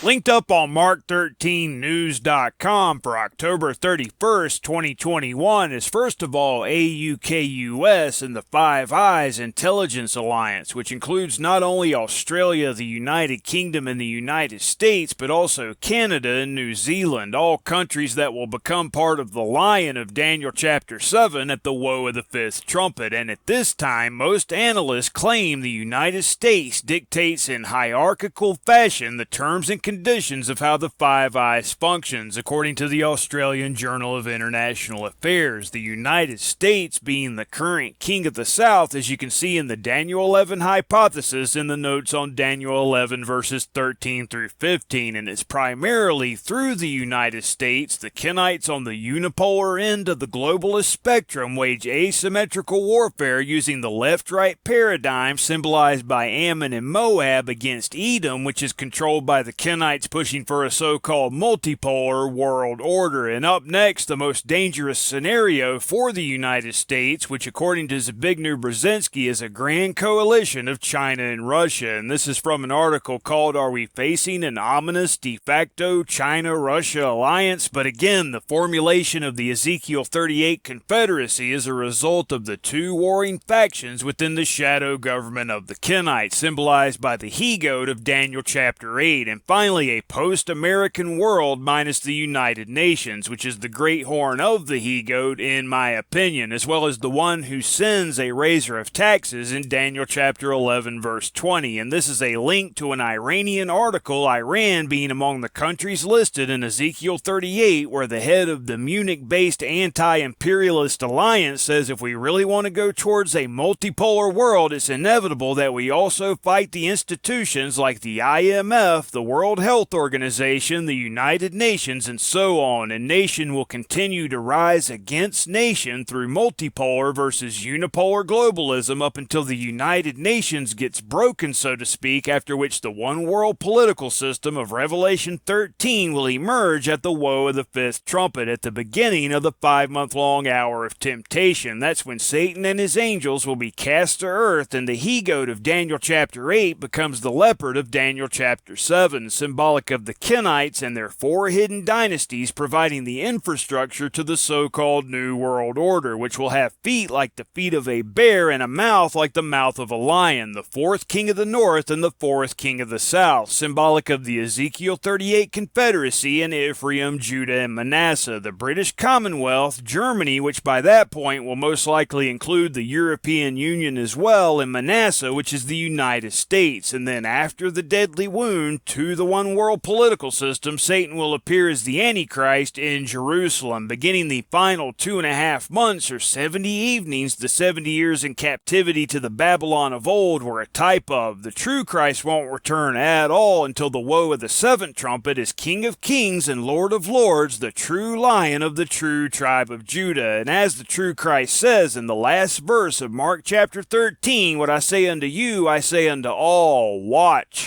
Linked up on Mark13News.com for October 31st, 2021 is first of all AUKUS and the Five Eyes Intelligence Alliance, which includes not only Australia, the United Kingdom, and the United States, but also Canada and New Zealand, all countries that will become part of the Lion of Daniel chapter 7 at the woe of the fifth trumpet. And at this time, most analysts claim the United States dictates in hierarchical fashion the terms and conditions of how the Five Eyes functions, according to the Australian Journal of International Affairs. The United States being the current king of the South, as you can see in the Daniel 11 hypothesis in the notes on Daniel 11 verses 13 through 15, and it's primarily through the United States the Kenites on the unipolar end of the globalist spectrum wage asymmetrical warfare using the left-right paradigm symbolized by Ammon and Moab against Edom, which is controlled by the Kenites pushing for a so-called multipolar world order. And up next, the most dangerous scenario for the United States, which according to Zbigniew Brzezinski is a grand coalition of China and Russia. And this is from an article called "Are We Facing an Ominous De Facto China-Russia Alliance?" But again, the formulation of the Ezekiel 38 Confederacy is a result of the two warring factions within the shadow government of the Kenites, symbolized by the he-goat of Daniel chapter 8. And finally, a post-American world minus the United Nations, which is the great horn of the he-goat in my opinion, as well as the one who sends a raiser of taxes in Daniel chapter 11 verse 20. And this is a link to an Iranian article, Iran being among the countries listed in Ezekiel 38, where the head of the Munich-based anti-imperialist alliance says if we really want to go towards a multipolar world, it's inevitable that we also fight the institutions like the IMF, the World Health Organization, the United Nations, and so on, and nation will continue to rise against nation through multipolar versus unipolar globalism up until the United Nations gets broken, so to speak, after which the one world political system of Revelation 13 will emerge at the woe of the fifth trumpet, at the beginning of the 5-month-long hour of temptation. That's when Satan and his angels will be cast to earth, and the he-goat of Daniel chapter 8 becomes the leopard of Daniel chapter 7, symbolic of the Kenites and their 4 hidden dynasties providing the infrastructure to the so-called New World Order, which will have feet like the feet of a bear and a mouth like the mouth of a lion, the 4th king of the north and the 4th king of the south, symbolic of the Ezekiel 38 Confederacy in Ephraim, Judah, and Manasseh, the British Commonwealth, Germany, which by that point will most likely include the European Union as well, and Manasseh, which is the United States. And then after the deadly wound to the one world political system, Satan will appear as the Antichrist in Jerusalem, beginning the final 2.5 months or 70 evenings. The 70 years in captivity to the Babylon of old were a type of. The true Christ won't return at all until the woe of the 7th trumpet as King of Kings and Lord of Lords, the true Lion of the true tribe of Judah. And as the true Christ says in the last verse of Mark chapter 13, what I say unto you, I say unto all, watch.